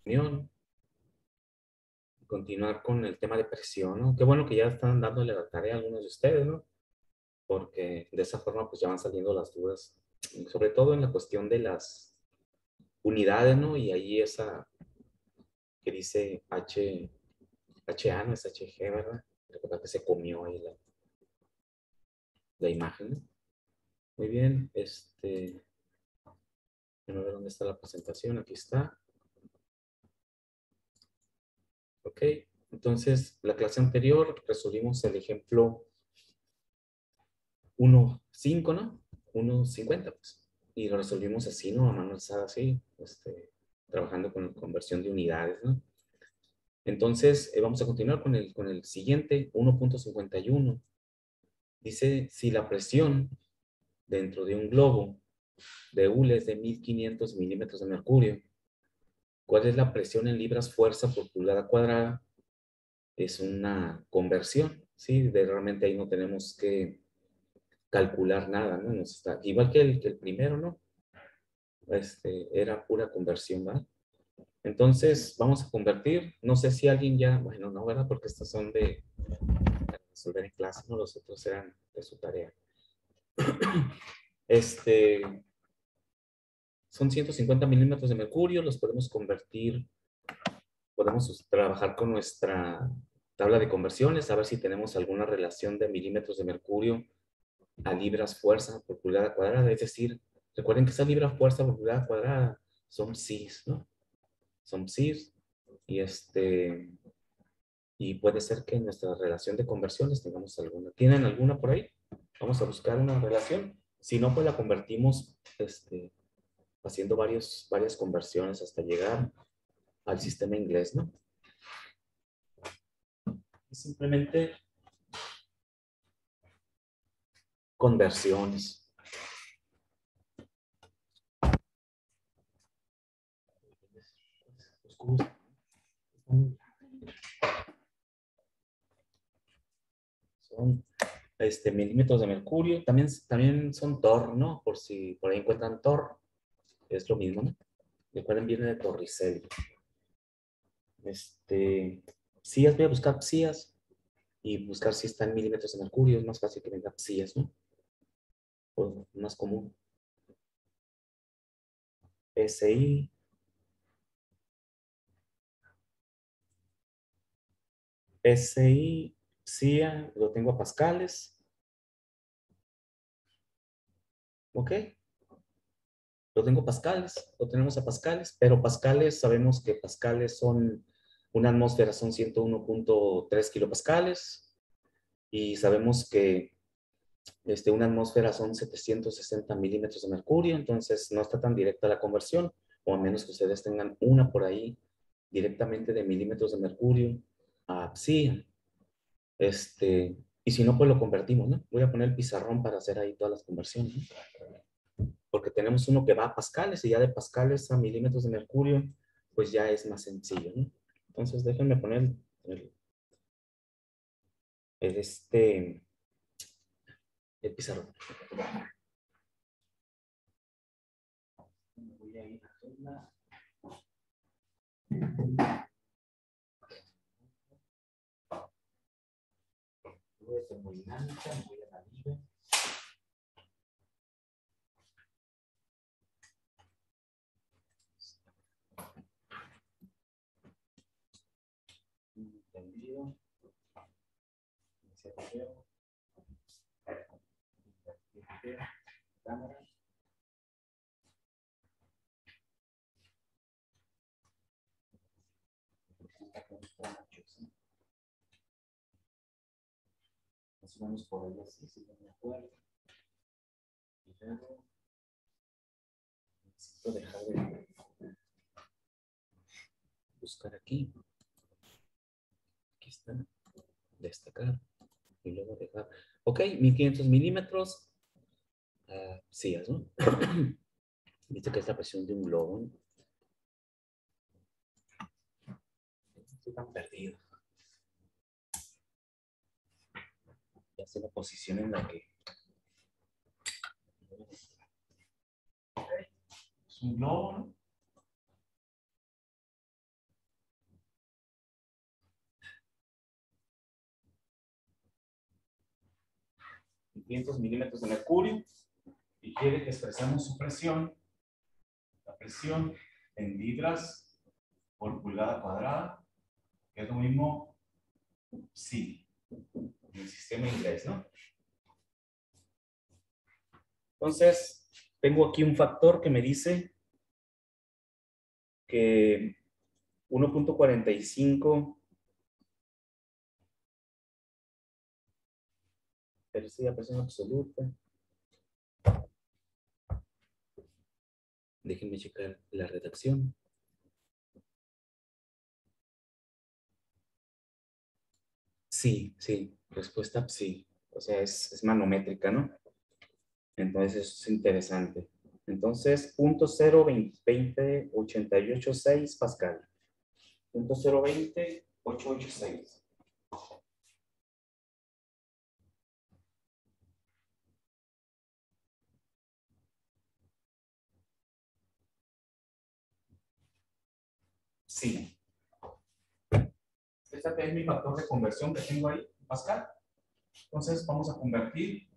unión. Continuar con el tema de presión, ¿no? Qué bueno que ya están dándole la tarea a algunos de ustedes, ¿no? Porque de esa forma pues ya van saliendo las dudas, sobre todo en la cuestión de las unidades, ¿no? Y ahí esa que dice HA, no es HG, ¿verdad? Recuerda que se comió ahí la imagen, ¿no? Muy bien, déjame ver dónde está la presentación, aquí está. Ok, entonces la clase anterior resolvimos el ejemplo 1.5, ¿no? 1.50, pues. Y lo resolvimos así, ¿no? A mano alzada, así, trabajando con conversión de unidades, ¿no? Entonces, vamos a continuar con el siguiente, 1.51. Dice, si la presión dentro de un globo de hule es de 1500 milímetros de mercurio, ¿cuál es la presión en libras fuerza por pulgada cuadrada? Es una conversión, ¿sí? Realmente ahí no tenemos que calcular nada, ¿no? Igual que el primero, ¿no? Era pura conversión, ¿verdad? Entonces, vamos a convertir. No sé si alguien ya, bueno, no, ¿verdad? Porque estas son de resolver en clase, ¿no? Los otros eran de su tarea. Este, Son 150 milímetros de mercurio, los podemos convertir, podemos trabajar con nuestra tabla de conversiones, a ver si tenemos alguna relación de milímetros de mercurio a libras fuerza por pulgada cuadrada. Es decir, recuerden que esa libra fuerza por pulgada cuadrada son psis, ¿no? Son psis y y puede ser que en nuestra relación de conversiones tengamos alguna. ¿Tienen alguna por ahí? Vamos a buscar una relación. Si no, pues la convertimos haciendo varias conversiones hasta llegar al sistema inglés, ¿no? Simplemente conversiones. Son milímetros de mercurio. También son Tor, ¿no? Por si por ahí encuentran Tor. Es lo mismo, ¿no? Recuerden, viene de Torricelli. Psias, voy a buscar psias y buscar si está en milímetros de mercurio. Es más fácil que venga psias, ¿no? O más común. SI. SI, psia, lo tengo a pascales. ¿Ok? Lo tengo pascales, lo tenemos a pascales, pero pascales, sabemos que pascales son, una atmósfera son 101.3 kilopascales y sabemos que una atmósfera son 760 milímetros de mercurio, entonces no está tan directa la conversión, o a menos que ustedes tengan una por ahí directamente de milímetros de mercurio a psi. Y si no, pues lo convertimos, ¿no? Voy a poner el pizarrón para hacer ahí todas las conversiones, ¿no? Porque tenemos uno que va a pascales y ya de pascales a milímetros de mercurio, pues ya es más sencillo, ¿no? Entonces déjenme poner el, el pizarrón. Voy a ir a hacerla. Voy a ser muy dinámica, voy a la libre. Entendido. Cámara. Más o menos por ahí así, si no me acuerdo. Y luego necesito dejar de buscar aquí. Aquí está. Destacar. Y luego dejar. Ok, 1500 milímetros. Psias, ¿no? Dice que es la presión de un globo, ¿no? Estoy tan perdido. Ya sé la posición en la que... Es un globo, ¿no? 500 milímetros de mercurio y quiere que expresemos su presión, la presión en libras por pulgada cuadrada, que es lo mismo psi, en el sistema inglés, ¿no? Entonces, tengo aquí un factor que me dice que 1.45 tercera presión absoluta. Déjenme checar la redacción. Sí, sí, respuesta sí. O sea, es manométrica, ¿no? Entonces, eso es interesante. Entonces, 0.02088.6 Pascal. 0.020.886. Sí. Este es mi factor de conversión que tengo ahí, Pascal. Entonces, vamos a convirtiendo.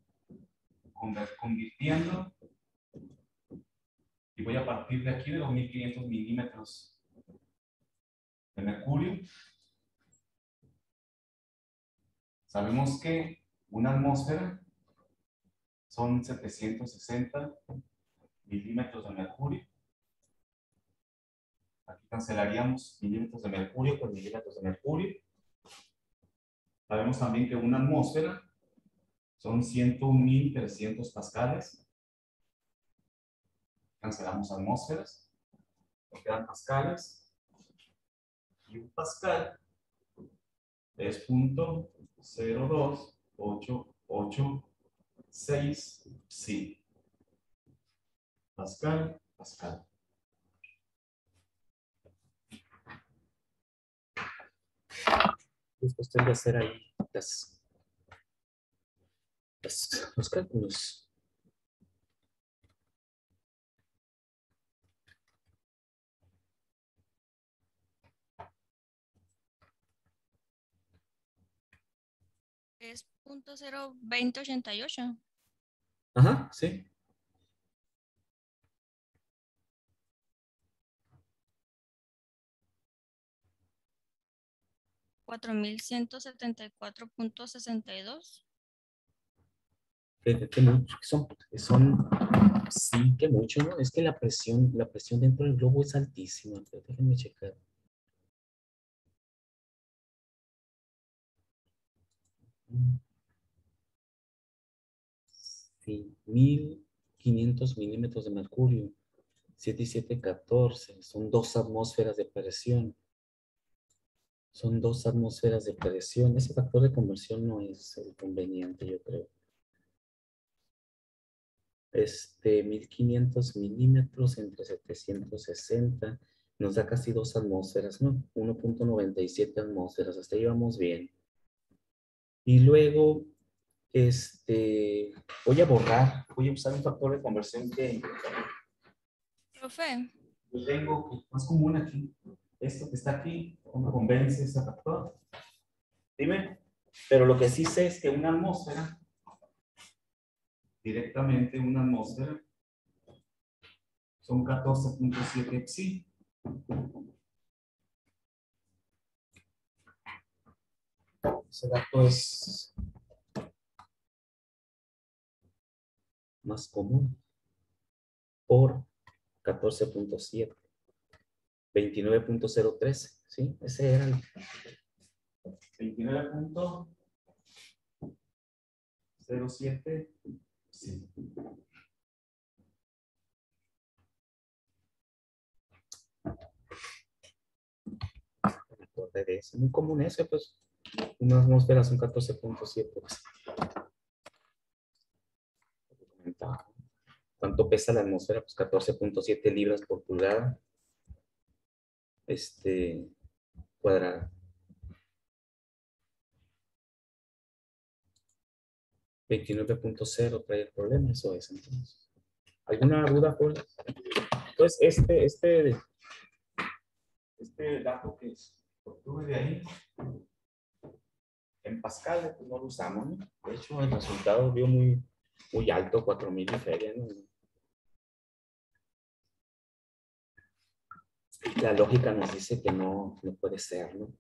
Y voy a partir de aquí de 2.500 milímetros de mercurio. Sabemos que una atmósfera son 760 milímetros de mercurio. Aquí cancelaríamos milímetros de mercurio por milímetros de mercurio. Sabemos también que una atmósfera son 101.300 pascales. Cancelamos atmósferas. Nos quedan pascales. Y un pascal es 0.02886 psi. Pascal, pascal. Es cuestión de hacer ahí los cálculos. Es 0.02088. Ajá, sí. $4,174.62. Que mucho, sí, que mucho, ¿no? Es que la presión dentro del globo es altísima, pero déjenme checar. Sí, 1.500 milímetros de mercurio, 7 y 7, 14, son 2 atmósferas de presión. Son 2 atmósferas de presión. Ese factor de conversión no es el conveniente, yo creo. 1.500 milímetros entre 760 nos da casi 2 atmósferas, ¿no? 1.97 atmósferas, hasta ahí vamos bien. Y luego, voy a usar un factor de conversión que Profe, yo tengo, que es más común aquí. Esto que está aquí, ¿cómo me convence ese factor? Dime. Pero lo que sí sé es que una atmósfera, directamente una atmósfera, son 14.7 psi. Ese dato es más común por 14.7. 29.013, ¿sí? Ese era el 29.07, sí. Me acordé de eso. Muy común ese, pues. Una atmósfera son 14.7. ¿Cuánto pesa la atmósfera? Pues 14.7 libras por pulgada. Cuadrada. 29.0 trae el problema, eso es entonces. ¿Alguna duda, Paul? Entonces, este dato que obtuve de ahí, pascales, pues no lo usamos, ¿no? De hecho, el resultado dio muy, muy alto, 4000 y feria, ¿no? La lógica nos dice que no, no puede ser, ¿no?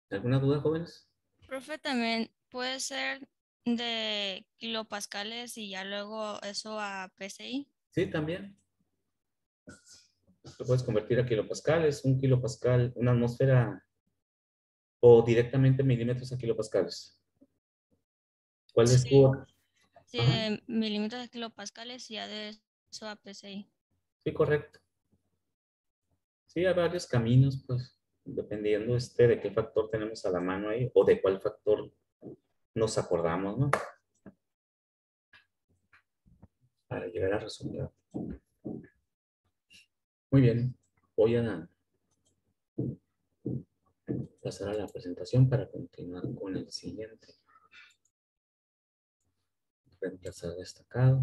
¿Alguna duda, jóvenes? Profe, también puede ser de kilopascales y ya luego eso a PSI. Sí, también. Lo puedes convertir a kilopascales, un kilopascal, una atmósfera, o directamente milímetros a kilopascales. ¿Cuál es tu? Sí, sí, Ajá. de milímetros de kilopascales y ya de eso a PSI. Sí, correcto. Sí, hay varios caminos, pues, dependiendo de qué factor tenemos a la mano ahí, o de cuál factor nos acordamos, ¿no? Para llegar a resolver. Muy bien. Voy a pasar a la presentación para continuar con el siguiente. Reemplazar destacado.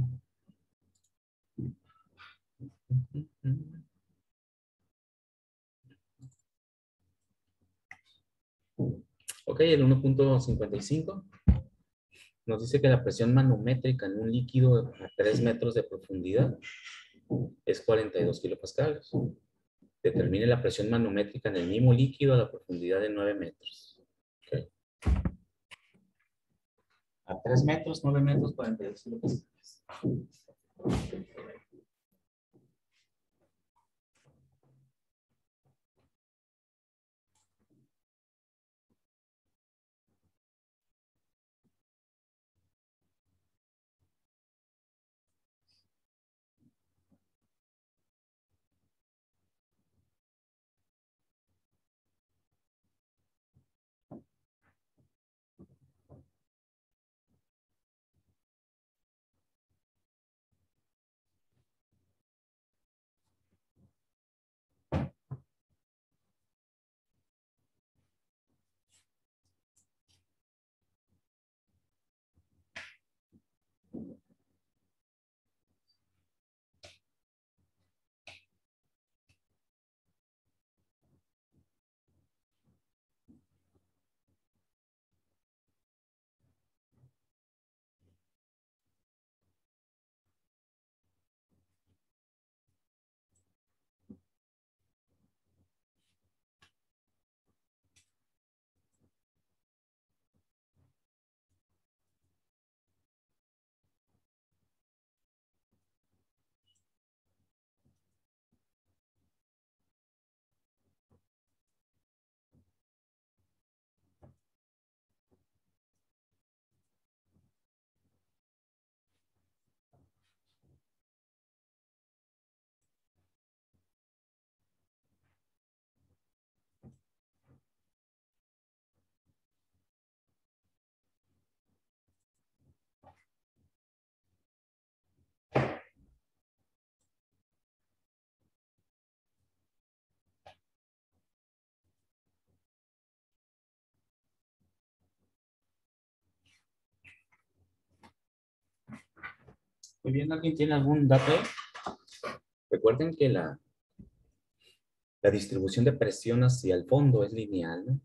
Ok, el 1.55 nos dice que la presión manométrica en un líquido a 3 metros de profundidad es 42 kilopascales. Determine la presión manométrica en el mismo líquido a la profundidad de 9 metros. Okay. A 3 metros, 9 metros, 42 kilopascales. Muy bien, ¿alguien tiene algún dato ahí? Recuerden que la distribución de presión hacia el fondo es lineal, ¿no?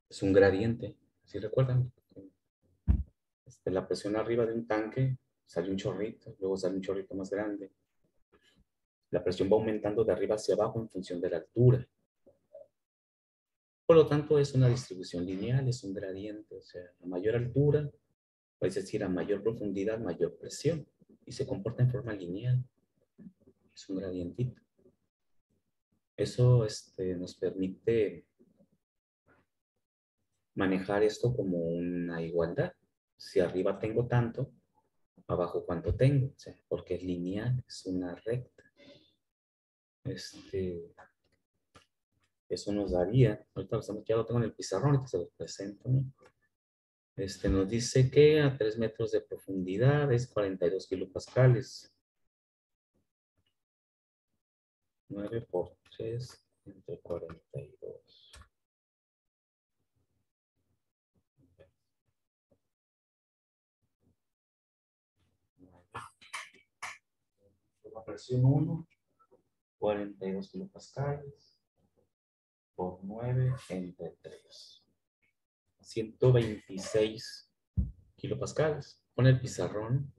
Es un gradiente. ¿Sí recuerdan? La presión arriba de un tanque sale un chorrito, luego sale un chorrito más grande. La presión va aumentando de arriba hacia abajo en función de la altura. Por lo tanto, es una distribución lineal, es un gradiente. O sea, a mayor altura, es decir, a mayor profundidad, mayor presión. Y se comporta en forma lineal. Es un gradientito. Eso nos permite manejar esto como una igualdad. Si arriba tengo tanto, abajo cuánto tengo. O sea, porque es lineal, es una recta. Eso nos daría, ahorita ya lo tengo en el pizarrón, ahorita se los presento, ¿no? Nos dice que a 3 metros de profundidad es 42 kilopascales. 9 por 3 entre 42. La presión 1 42 kilopascales por 9 entre 3. 126 kilopascales. Con el pizarrón.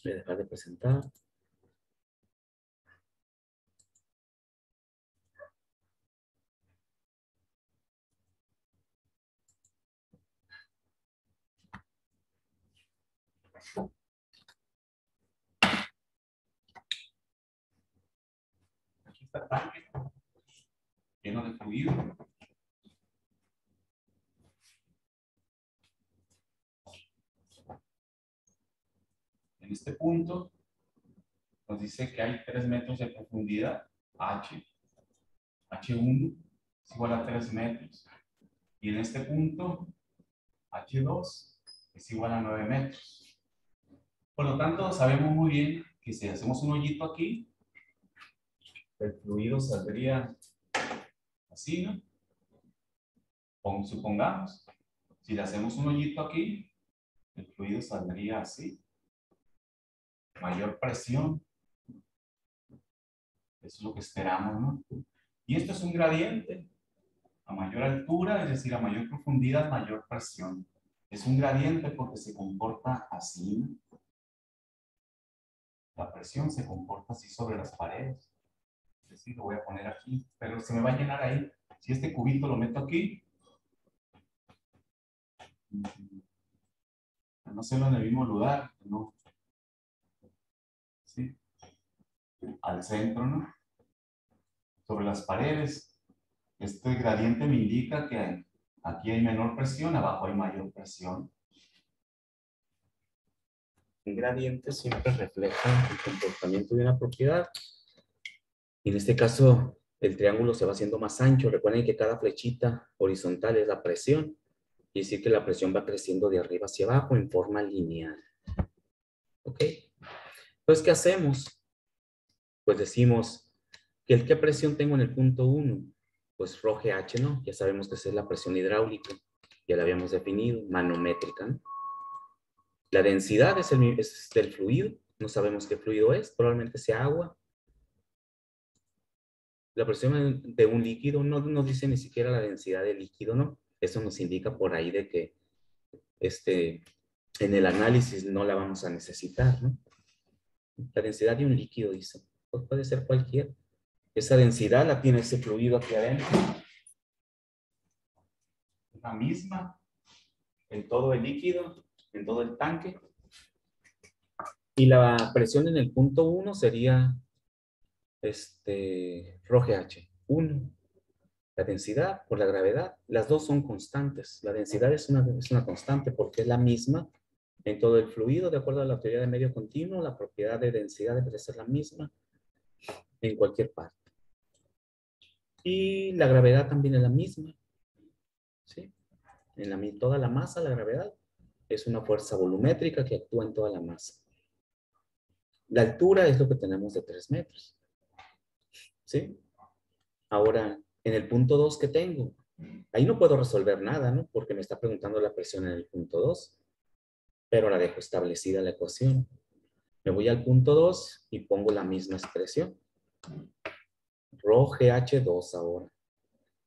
Voy a dejar de presentar. Aquí está el tanque lleno de fluido. En este punto nos dice que hay 3 metros de profundidad, H. H1 es igual a 3 metros. Y en este punto, H2 es igual a 9 metros. Por lo tanto, sabemos muy bien que si hacemos un hoyito aquí, el fluido saldría así, ¿no? Supongamos, si le hacemos un hoyito aquí, el fluido saldría así. Mayor presión. Eso es lo que esperamos, ¿no? Y esto es un gradiente. A mayor altura, es decir, a mayor profundidad, mayor presión. Es un gradiente porque se comporta así, ¿no? La presión se comporta así sobre las paredes. Es decir, lo voy a poner aquí, pero se me va a llenar ahí. Si este cubito lo meto aquí, no hacerlo en el mismo lugar, ¿no? ¿Sí? Al centro, ¿no? Sobre las paredes. Este gradiente me indica que aquí hay menor presión, abajo hay mayor presión. Un gradiente siempre refleja el comportamiento de una propiedad. Y en este caso, el triángulo se va haciendo más ancho. Recuerden que cada flechita horizontal es la presión. Y decir que la presión va creciendo de arriba hacia abajo en forma lineal. ¿Ok? Entonces, ¿qué hacemos? Pues decimos que ¿qué presión tengo en el punto 1? Pues ρGH, ¿no? Ya sabemos que esa es la presión hidráulica. Ya la habíamos definido, manométrica, ¿no? La densidad es del fluido. No sabemos qué fluido es. Probablemente sea agua. La presión de un líquido no nos dice ni siquiera la densidad del líquido, ¿no? Eso nos indica por ahí de que en el análisis no la vamos a necesitar, ¿no? La densidad de un líquido, dice. Pues puede ser cualquier. Esa densidad la tiene ese fluido aquí adentro. La misma en todo el líquido, en todo el tanque. Y la presión en el punto 1 sería ρGH, 1. La densidad por la gravedad, las dos son constantes. La densidad es una constante porque es la misma en todo el fluido, de acuerdo a la teoría de medio continuo. La propiedad de densidad debe ser la misma en cualquier parte. Y la gravedad también es la misma, ¿sí? En toda la masa, la gravedad es una fuerza volumétrica que actúa en toda la masa. La altura es lo que tenemos de 3 metros, ¿sí? Ahora, en el punto 2 que tengo, ahí no puedo resolver nada, ¿no? Porque me está preguntando la presión en el punto 2, pero la dejo establecida la ecuación. Me voy al punto 2 y pongo la misma expresión. ρGH2 ahora.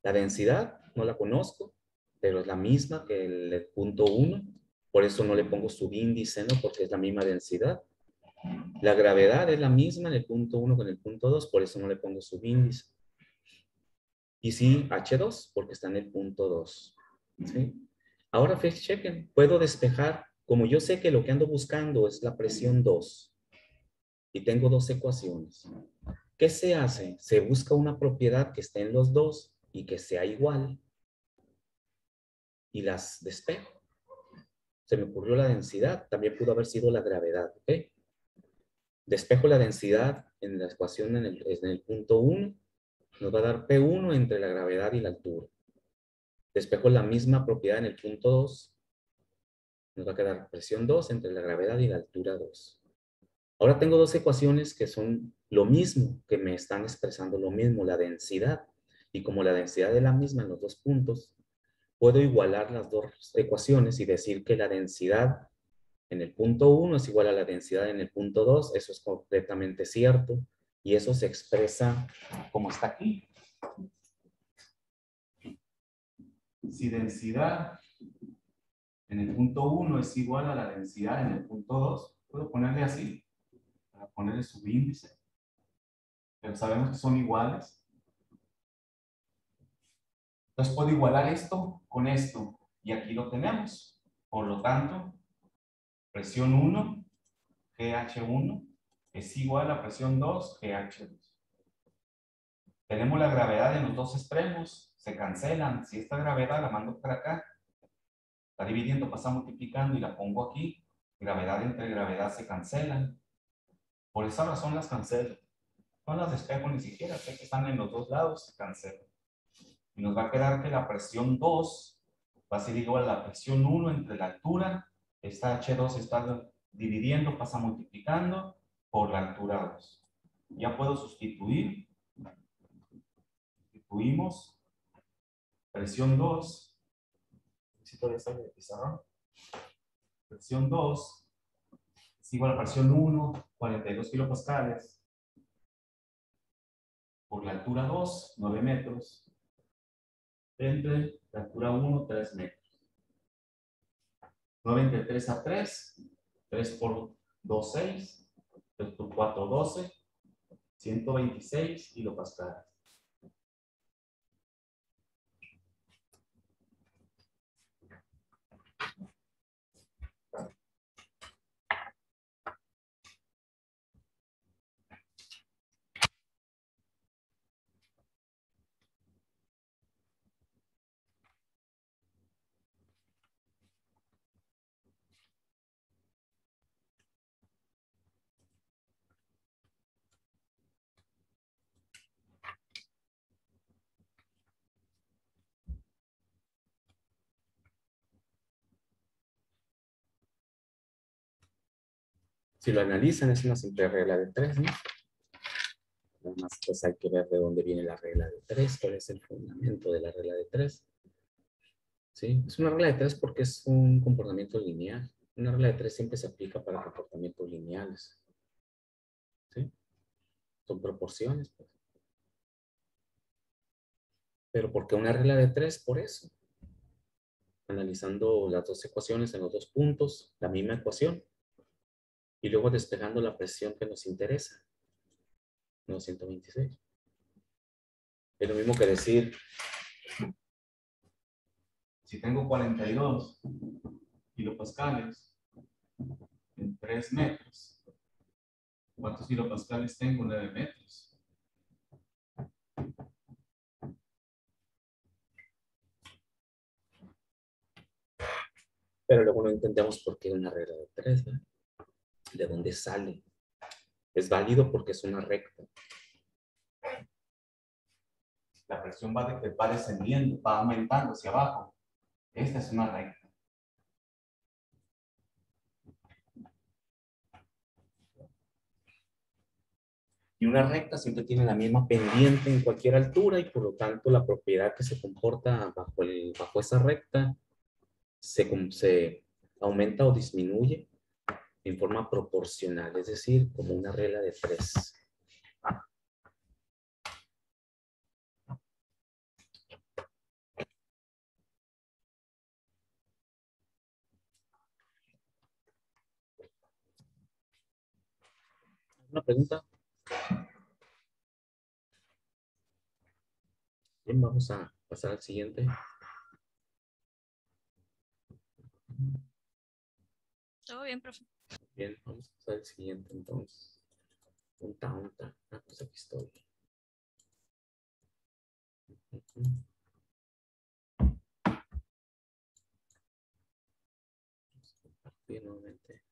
La densidad no la conozco, pero es la misma que el punto 1. Por eso no le pongo subíndice, ¿no? Porque es la misma densidad. La gravedad es la misma en el punto 1 que en el punto 2, por eso no le pongo subíndice. Y sí, H2, porque está en el punto 2. ¿Sí? Ahora, chequen, puedo despejar, como yo sé que lo que ando buscando es la presión 2, y tengo dos ecuaciones. ¿Qué se hace? Se busca una propiedad que esté en los dos y que sea igual, y las despejo. Se me ocurrió la densidad, también pudo haber sido la gravedad, ¿ok? Despejo la densidad en la ecuación en el punto 1, nos va a dar P1 entre la gravedad y la altura. Despejo la misma propiedad en el punto 2, nos va a quedar presión 2 entre la gravedad y la altura 2. Ahora tengo dos ecuaciones que son lo mismo, que me están expresando lo mismo, la densidad. Y como la densidad es la misma en los dos puntos, puedo igualar las dos ecuaciones y decir que la densidad en el punto 1 es igual a la densidad en el punto 2. Eso es completamente cierto. Y eso se expresa como está aquí. Si densidad en el punto 1 es igual a la densidad en el punto 2, puedo ponerle así, para ponerle subíndice, pero sabemos que son iguales. Entonces puedo igualar esto con esto, y aquí lo tenemos. Por lo tanto, presión 1, GH1, es igual a presión 2, GH2. Tenemos la gravedad en los dos extremos, se cancelan. Si esta gravedad la mando para acá, está dividiendo, pasa multiplicando y la pongo aquí, gravedad entre gravedad se cancelan. Por esa razón las cancelo. No las despejo ni siquiera, sé que están en los dos lados, se cancelan. Y nos va a quedar que la presión 2 va a ser igual a la presión 1 entre la altura. Esta H2 está dividiendo, pasa multiplicando por la altura 2. Ya puedo sustituir. Sustituimos. Presión 2. Necesito de esta de pizarrón. Presión 2 es igual a presión 1, 42 kilopascales. Por la altura 2, 9 metros. Entre la altura 1, 3 metros. 9 entre 3 a 3. 3 por 2, 6. 3 por 4, 12. 126 kilopascales. Si lo analizan, es una simple regla de 3, ¿no? Nada más pues hay que ver de dónde viene la regla de 3, cuál es el fundamento de la regla de 3. ¿Sí? Es una regla de 3 porque es un comportamiento lineal. Una regla de 3 siempre se aplica para comportamientos lineales. ¿Sí? Son proporciones, pues. Pero ¿por qué una regla de 3? Por eso. Analizando las dos ecuaciones en los dos puntos, la misma ecuación, y luego despejando la presión que nos interesa, 926. Es lo mismo que decir, si tengo 42 kilopascales en 3 metros, ¿cuántos kilopascales tengo en 9 metros? Pero luego no entendemos por qué una regla de 3, ¿verdad? ¿De dónde sale? Es válido porque es una recta. La presión va descendiendo, va aumentando hacia abajo. Esta es una recta. Y una recta siempre tiene la misma pendiente en cualquier altura y por lo tanto la propiedad que se comporta bajo esa recta se aumenta o disminuye en forma proporcional, es decir, como una regla de 3. ¿Una pregunta? Bien, vamos a pasar al siguiente. Todo bien, profe. Bien, vamos a pasar al siguiente entonces. Unta. Ah, pues aquí estoy. Compartir nuevamente.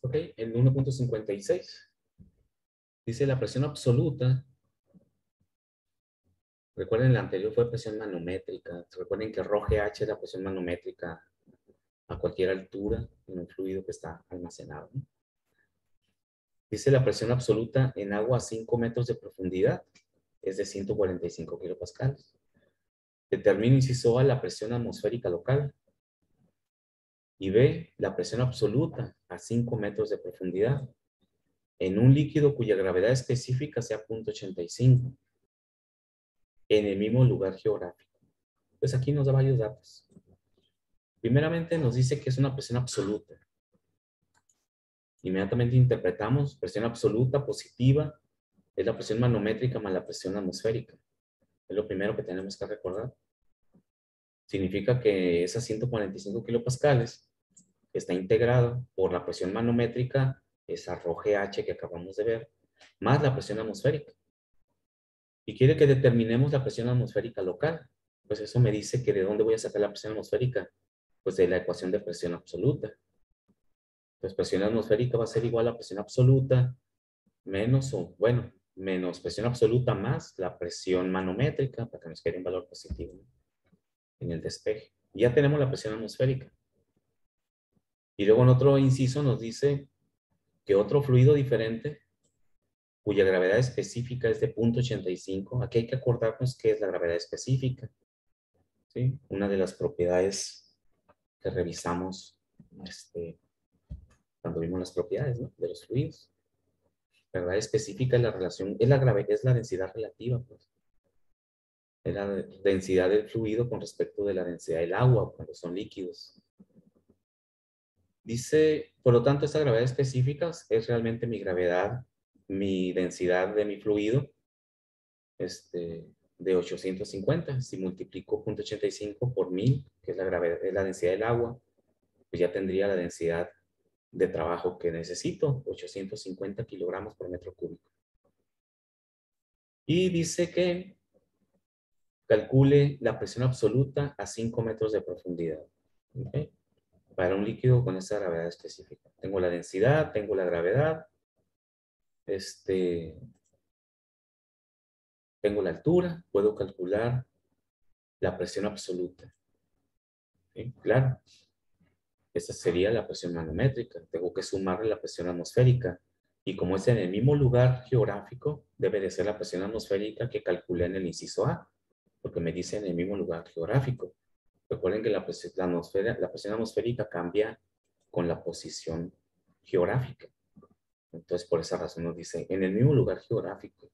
Ok, el 1.56 dice la presión absoluta. Recuerden, la anterior fue presión manométrica. Recuerden que ρGH es la presión manométrica a cualquier altura en un fluido que está almacenado, ¿no? Dice la presión absoluta en agua a 5 metros de profundidad es de 145 kilopascales. Determina inciso A la presión atmosférica local. Y B, la presión absoluta a 5 metros de profundidad en un líquido cuya gravedad específica sea 0.85 en el mismo lugar geográfico. Pues aquí nos da varios datos. Primeramente nos dice que es una presión absoluta. Inmediatamente interpretamos presión absoluta positiva es la presión manométrica más la presión atmosférica. Es lo primero que tenemos que recordar. Significa que esas 145 kilopascales está integrada por la presión manométrica, esa rho GH que acabamos de ver, más la presión atmosférica. Y quiere que determinemos la presión atmosférica local. Pues eso me dice que ¿de dónde voy a sacar la presión atmosférica? Pues de la ecuación de presión absoluta. Pues presión atmosférica va a ser igual a presión absoluta menos, o bueno, menos presión absoluta más la presión manométrica, para que nos quede un valor positivo, ¿no?, en el despeje. Y ya tenemos la presión atmosférica. Y luego en otro inciso nos dice que otro fluido diferente, cuya gravedad específica es de 0.85, aquí hay que acordarnos qué es la gravedad específica, ¿sí? Una de las propiedades que revisamos cuando vimos las propiedades, ¿no?, de los fluidos. La gravedad específica es la relación, es la densidad relativa, pues. Es la densidad del fluido con respecto de la densidad del agua cuando son líquidos. Dice, por lo tanto, esta gravedad específica es realmente mi gravedad, mi densidad de mi fluido, de 850. Si multiplico 0.85 por 1000, que es la gravedad, es la densidad del agua, pues ya tendría la densidad de trabajo que necesito, 850 kilogramos por metro cúbico. Y dice que calcule la presión absoluta a 5 metros de profundidad. ¿Okay? Para un líquido con esa gravedad específica. Tengo la densidad, tengo la gravedad, tengo la altura, puedo calcular la presión absoluta. ¿Sí? Claro, esa sería la presión manométrica. Tengo que sumarle la presión atmosférica. Y como es en el mismo lugar geográfico, debe de ser la presión atmosférica que calculé en el inciso A, porque me dice en el mismo lugar geográfico. Recuerden que la presión atmosférica cambia con la posición geográfica. Entonces, por esa razón nos dice en el mismo lugar geográfico.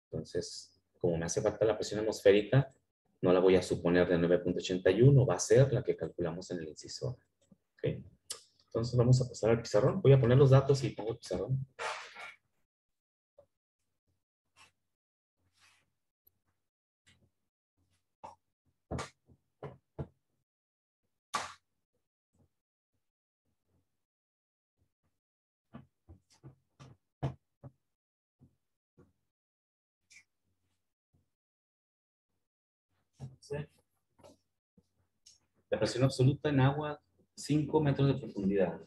Entonces, como me hace falta la presión atmosférica, no la voy a suponer de 9.81, va a ser la que calculamos en el inciso A. ¿Okay? Entonces, vamos a pasar al pizarrón. Voy a poner los datos y pongo el pizarrón. ¿Sí? La presión absoluta en agua, 5 metros de profundidad.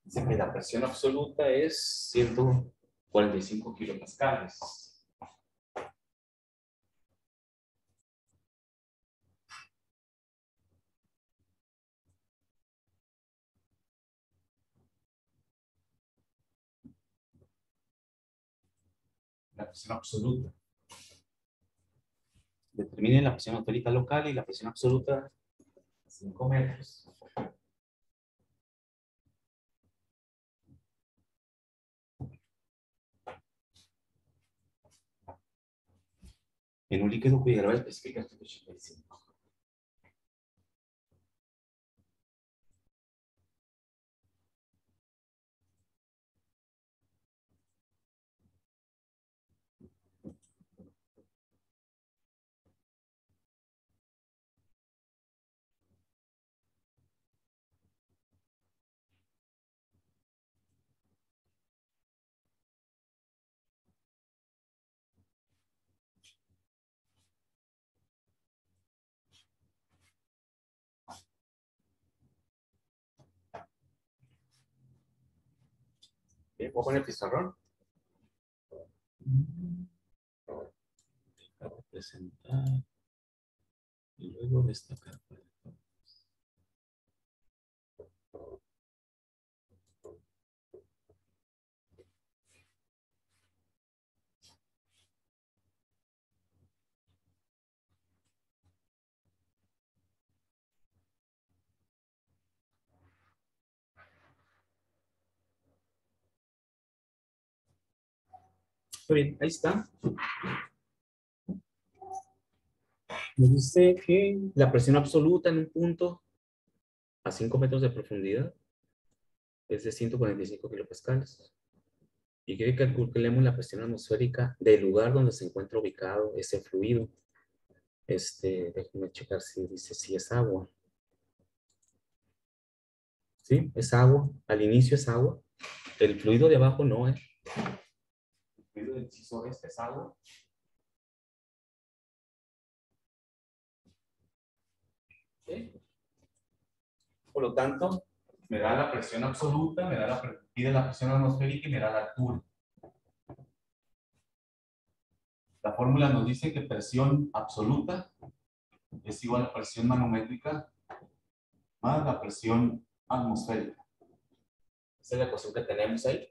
Dice que la presión absoluta es 145 kilopascales. La presión absoluta. Determinen la presión atmosférica local y la presión absoluta 5 metros. En un líquido cuya gravedad específica es 185. Bien, voy a poner el pizarrón. Presentar y luego destacar. Muy bien, ahí está. Me dice que la presión absoluta en un punto a 5 metros de profundidad es de 145 kilopascales. Y quiere que calculemos la presión atmosférica del lugar donde se encuentra ubicado ese fluido. Déjenme checar si dice si es agua. ¿Sí? Es agua. Al inicio es agua. El fluido de abajo no es. El fluido del inciso este es agua. ¿Sí? Por lo tanto, me da la presión absoluta, pide la presión atmosférica y me da la altura. La fórmula nos dice que presión absoluta es igual a presión manométrica más la presión atmosférica. Esa es la ecuación que tenemos ahí.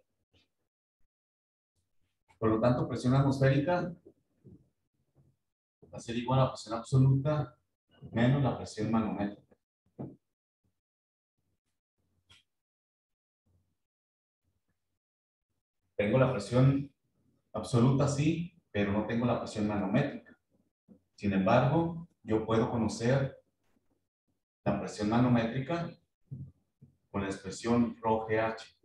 Por lo tanto, presión atmosférica va a ser igual a la presión absoluta menos la presión manométrica. Tengo la presión absoluta, sí, pero no tengo la presión manométrica. Sin embargo, yo puedo conocer la presión manométrica con la expresión ρGH.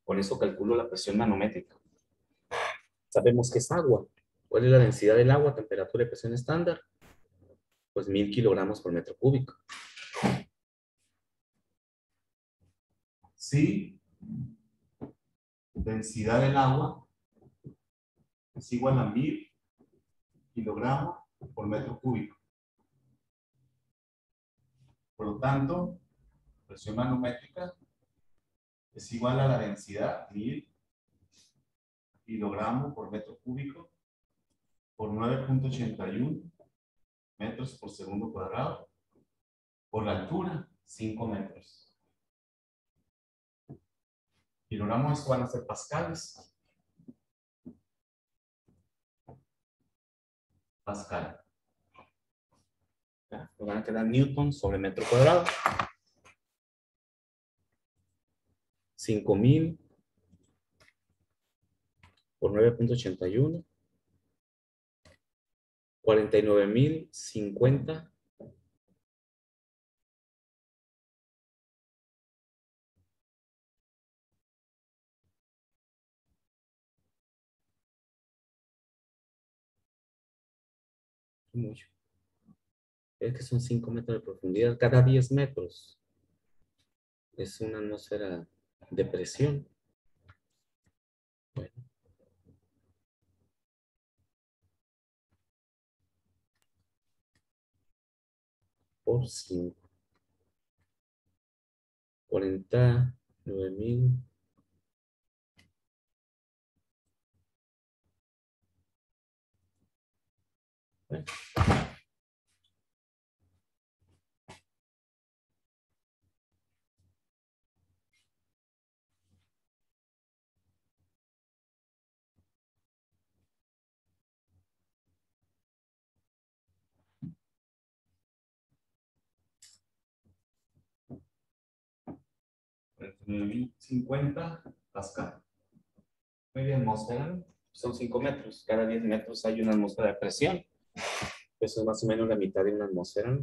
Con eso calculo la presión manométrica. Sabemos que es agua. ¿Cuál es la densidad del agua? Temperatura y presión estándar. Pues 1000 kilogramos por metro cúbico. Sí, densidad del agua es igual a 1000 kilogramos por metro cúbico. Por lo tanto, presión manométrica es igual a la densidad 1000 kilogramos por metro cúbico por 9.81 metros por segundo cuadrado por la altura 5 metros. Kilogramos van a ser pascales. Pascal. Ya, me van a quedar newton sobre metro cuadrado. 5000 por 9.81. 49.050. Mucho. Es que son 5 metros de profundidad. Cada 10 metros es una atmósfera de presión. Bueno. Por 5. 49.000. Bueno. Mil 50 Pascal. Media atmósfera son 5 metros. Cada 10 metros hay una atmósfera de presión. Eso es más o menos la mitad de una atmósfera.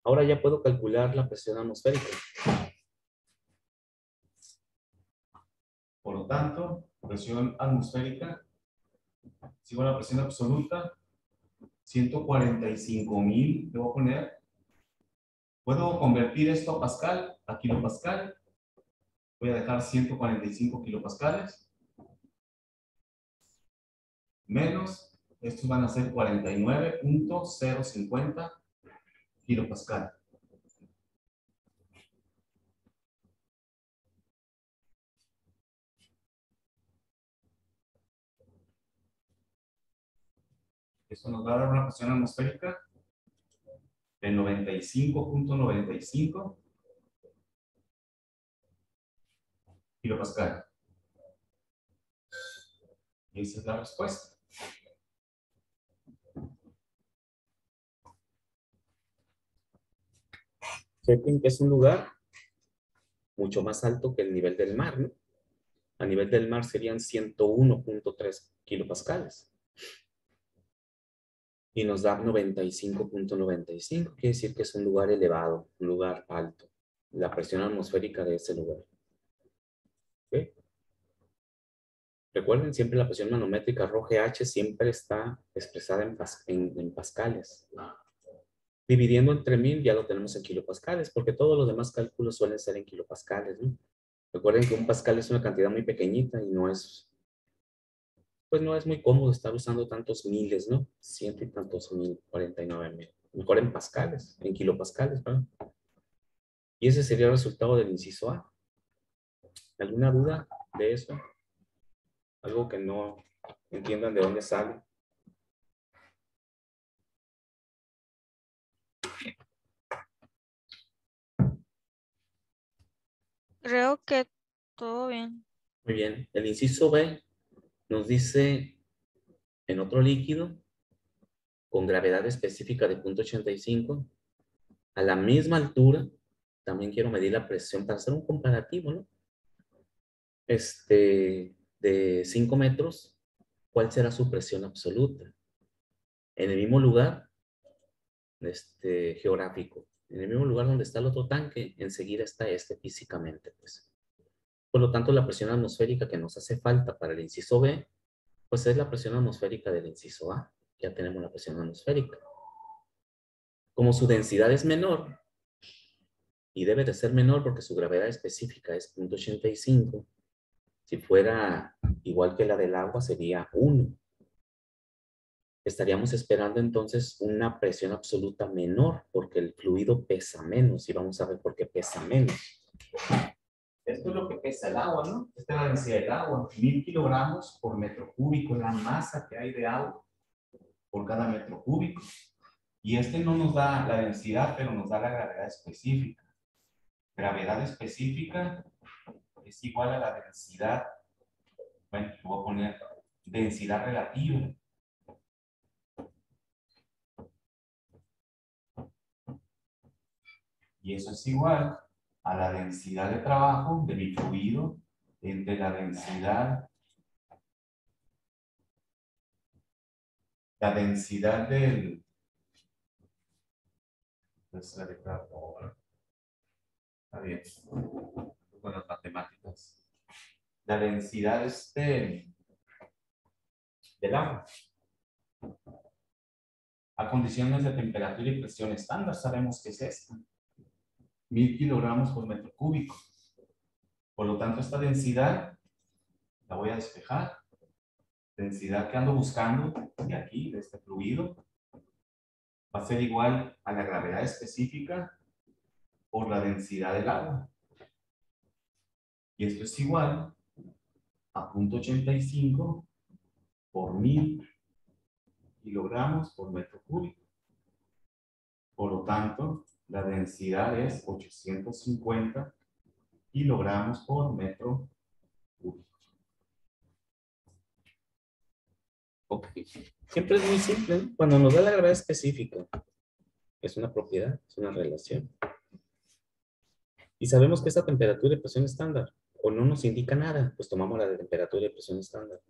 Ahora ya puedo calcular la presión atmosférica. Por lo tanto, presión atmosférica es igual a la presión absoluta 145.000. Le voy a poner. Puedo convertir esto a Pascal, a kilopascal. Voy a dejar 145 kilopascales. Menos, estos van a ser 49.050 kilopascal. Esto nos va a dar una presión atmosférica de 95.95 kilopascal. Y esa es la respuesta. Chequen que es un lugar mucho más alto que el nivel del mar, ¿no? A nivel del mar serían 101.3 kilopascales. Y nos da 95.95, quiere decir que es un lugar elevado, un lugar alto, la presión atmosférica de ese lugar. ¿Okay? Recuerden, siempre la presión manométrica ρGH siempre está expresada en pascales. Dividiendo entre 1000 ya lo tenemos en kilopascales, porque todos los demás cálculos suelen ser en kilopascales, ¿no? Recuerden que un pascal es una cantidad muy pequeñita y no es, pues no es muy cómodo estar usando tantos miles, ¿no? Ciento y tantos mil, 49,000. Mejor en pascales, en kilopascales, ¿verdad? Y ese sería el resultado del inciso A. ¿Alguna duda de eso? Algo que no entiendan de dónde sale. Creo que todo bien. Muy bien. El inciso B nos dice en otro líquido con gravedad específica de 0.85 a la misma altura. También quiero medir la presión para hacer un comparativo, ¿no? De 5 metros, ¿cuál será su presión absoluta? En el mismo lugar geográfico, en el mismo lugar donde está el otro tanque, enseguida está físicamente, pues. Por lo tanto, la presión atmosférica que nos hace falta para el inciso B, pues es la presión atmosférica del inciso A. Ya tenemos la presión atmosférica. Como su densidad es menor, y debe de ser menor porque su gravedad específica es 0.85, si fuera igual que la del agua sería 1. Estaríamos esperando entonces una presión absoluta menor porque el fluido pesa menos y vamos a ver por qué pesa menos. Esto es lo que pesa el agua, ¿no? Esta es la densidad del agua, 1000 kilogramos por metro cúbico, la masa que hay de agua por cada metro cúbico. Y no nos da la densidad, pero nos da la gravedad específica. Gravedad específica es igual a la densidad, bueno, voy a poner densidad relativa. Y eso es igual a la densidad de trabajo de mi fluido entre la densidad del... Está bien, con las matemáticas. La densidad del agua. A condiciones de temperatura y presión estándar, sabemos que es esta. 1000 kilogramos por metro cúbico. Por lo tanto, esta densidad la voy a despejar. Densidad que ando buscando de aquí, de este fluido, va a ser igual a la gravedad específica por la densidad del agua. Y esto es igual a 0.85 por 1000 kilogramos por metro cúbico. Por lo tanto, la densidad es 850 kilogramos por metro cúbico. Ok. Siempre es muy simple, ¿no? Cuando nos da la gravedad específica, es una propiedad, es una relación. Y sabemos que esta temperatura y presión estándar, o no nos indica nada, pues tomamos la de temperatura y presión estándar.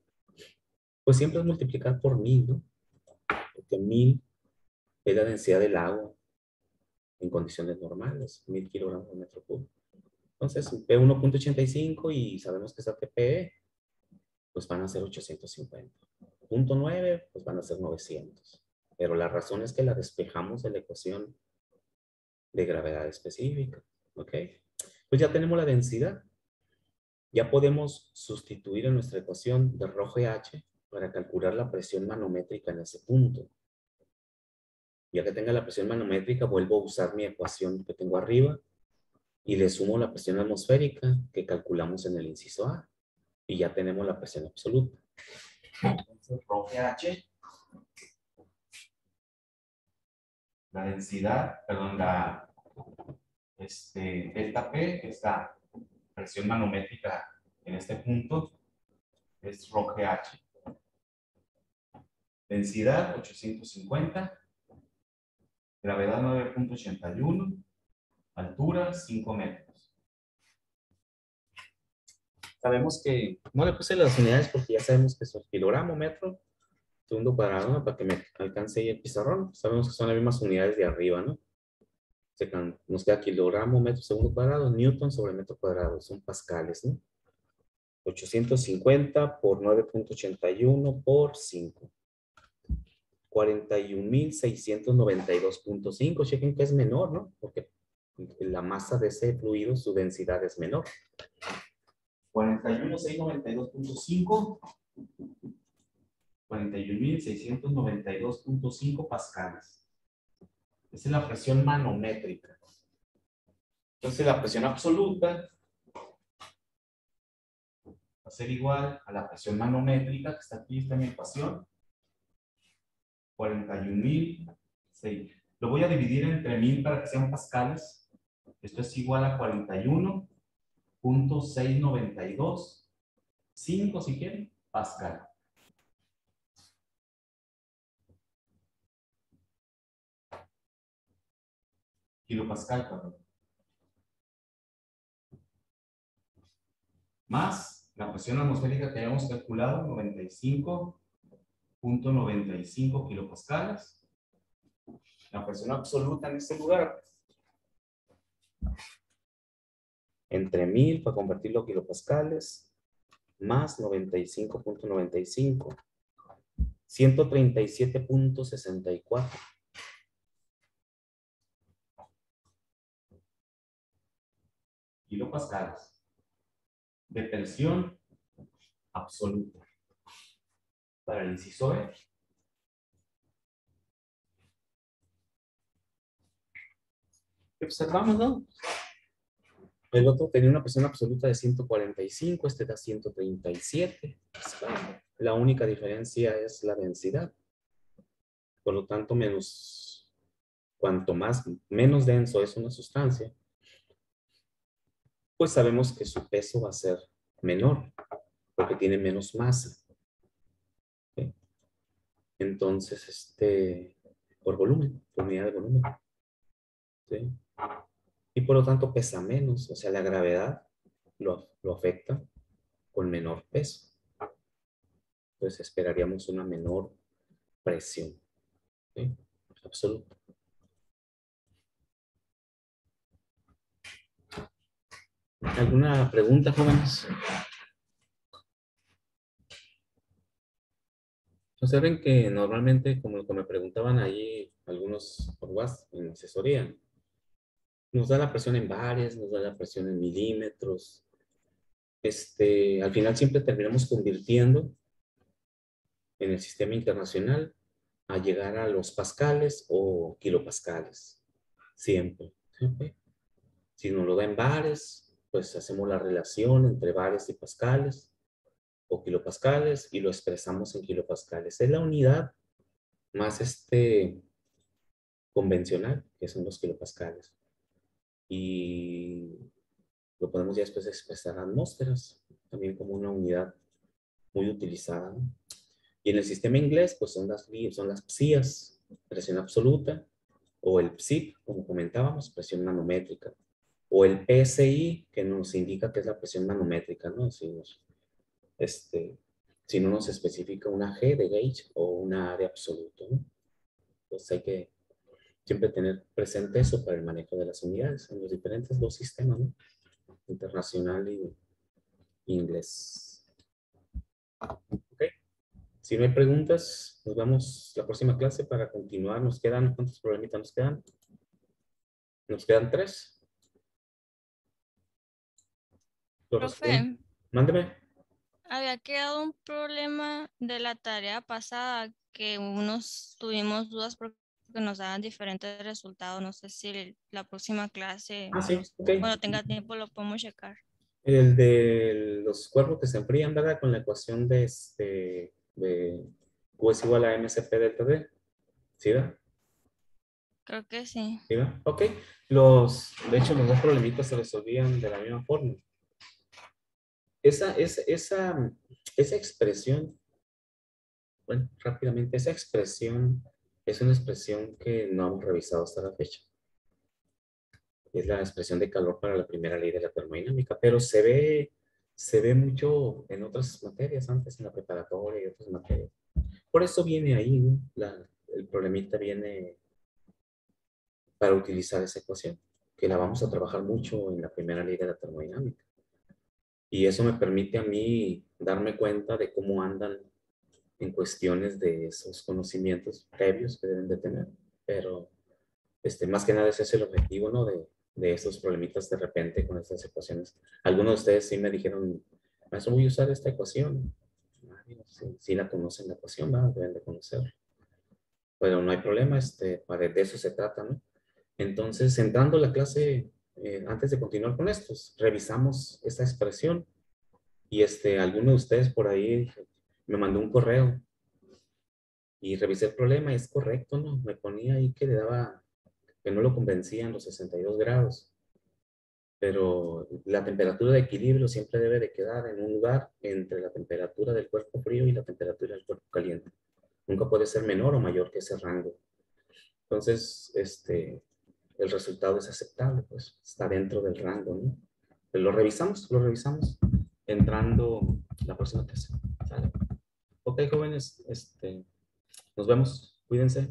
Pues siempre es multiplicar por 1000, ¿no? Porque 1000 es la densidad del agua en condiciones normales, 1000 kilogramos por metro cúbico. Entonces, P1.85 y sabemos que esta TPE, pues van a ser 850. 0.9, pues van a ser 900. Pero la razón es que la despejamos de la ecuación de gravedad específica. ¿Ok? Pues ya tenemos la densidad. Ya podemos sustituir en nuestra ecuación de ρGH para calcular la presión manométrica en ese punto. Ya que tenga la presión manométrica, vuelvo a usar mi ecuación que tengo arriba y le sumo la presión atmosférica que calculamos en el inciso A. Y ya tenemos la presión absoluta. Entonces, ρGH, la densidad, perdón, delta P, que es la presión manométrica en este punto, es ρGH. Densidad 850, gravedad 9.81, altura 5 metros. Sabemos que, no le puse las unidades porque ya sabemos que son kilogramo, metro, segundo cuadrado, ¿no? Para que me alcance ahí el pizarrón. Sabemos que son las mismas unidades de arriba, ¿no? Nos queda kilogramo, metro, segundo cuadrado, newton sobre metro cuadrado, son pascales, ¿no? 850 por 9.81 por 5. 41.692.5. Chequen que es menor, ¿no? Porque la masa de ese fluido, su densidad es menor. 41.692.5. 41.692.5 pascales. Esa es la presión manométrica. Entonces la presión absoluta va a ser igual a la presión manométrica, que está aquí, está en mi ecuación. 41.000. Lo voy a dividir entre 1000 para que sean pascales. Esto es igual a 41.692.5 si quieren, pascal. Kilopascal, perdón. Más la presión atmosférica que habíamos calculado, 95.95 kilopascales. La presión absoluta en este lugar, entre 1000 para convertirlo a kilopascales, más 95.95, 137.64. Kilopascales de presión absoluta. Para el inciso E. Observamos, ¿no? El otro tenía una presión absoluta de 145, este da 137. La única diferencia es la densidad. Por lo tanto, cuanto menos denso es una sustancia, pues sabemos que su peso va a ser menor, porque tiene menos masa. ¿Sí? Entonces, por volumen, por unidad de volumen. ¿Sí? Y por lo tanto pesa menos, o sea, la gravedad lo afecta con menor peso. Entonces esperaríamos una menor presión, ¿sí? Absoluta. ¿Alguna pregunta, jóvenes? Observen que normalmente, como lo que me preguntaban ahí algunos por WhatsApp en asesoría, nos da la presión en bares, nos da la presión en milímetros. Al final siempre terminamos convirtiendo en el sistema internacional a llegar a los pascales o kilopascales. Siempre. ¿Sí? Si nos lo da en bares, pues hacemos la relación entre bares y pascales o kilopascales y lo expresamos en kilopascales. Es la unidad más convencional, que son los kilopascales. Y lo podemos ya después expresar en atmósferas, también como una unidad muy utilizada, ¿no? Y en el sistema inglés, pues son las PSIAs, presión absoluta, o el PSIP, como comentábamos, presión manométrica, o el PSI, que nos indica que es la presión manométrica, ¿no? Si no nos especifica una G de gauge o una área absoluta, ¿no? Entonces hay que siempre tener presente eso para el manejo de las unidades en los diferentes dos sistemas, ¿no? Internacional y inglés. Ok. Si no hay preguntas, nos vemos la próxima clase para continuar. ¿Cuántos problemitas nos quedan? Nos quedan 3. Lo resumen. Profe, Mándeme. había quedado un problema de la tarea pasada que unos tuvimos dudas porque nos daban diferentes resultados. No sé si la próxima clase, Ah, sí, ok. cuando tenga tiempo, lo podemos checar. El de los cuerpos que se enfrían, ¿verdad? Con la ecuación de Q es igual a MCP delta D. ¿Sí, verdad? Creo que sí. ¿Sí, verdad? Ok. De hecho, los dos problemitas se resolvían de la misma forma. Esa expresión, bueno, rápidamente, esa expresión es una expresión que no hemos revisado hasta la fecha. Es la expresión de calor para la primera ley de la termodinámica, pero se ve se ve mucho en otras materias antes, en la preparatoria y otras materias. Por eso viene ahí, ¿no? El problemita viene para utilizar esa ecuación, que la vamos a trabajar mucho en la primera ley de la termodinámica. Y eso me permite a mí darme cuenta de cómo andan en cuestiones de esos conocimientos previos que deben de tener. Pero más que nada ese es el objetivo, ¿no? De estos problemitas de repente con estas ecuaciones. Algunos de ustedes sí me dijeron, maestro, voy a usar esta ecuación. Sí la conocen la ecuación, ¿verdad? Deben de conocer. Pero no hay problema, de eso se trata, ¿no? Entonces, entrando a la clase, antes de continuar con estos, revisamos esta expresión y alguno de ustedes por ahí me mandó un correo y revisé el problema y es correcto, ¿no? Me ponía ahí que le daba, que no lo convencían los 62 grados, pero la temperatura de equilibrio siempre debe de quedar en un lugar entre la temperatura del cuerpo frío y la temperatura del cuerpo caliente. Nunca puede ser menor o mayor que ese rango. Entonces, el resultado es aceptable, pues está dentro del rango, ¿no? Pero lo revisamos, entrando la próxima clase. ¿Sale? Ok, jóvenes, nos vemos, cuídense.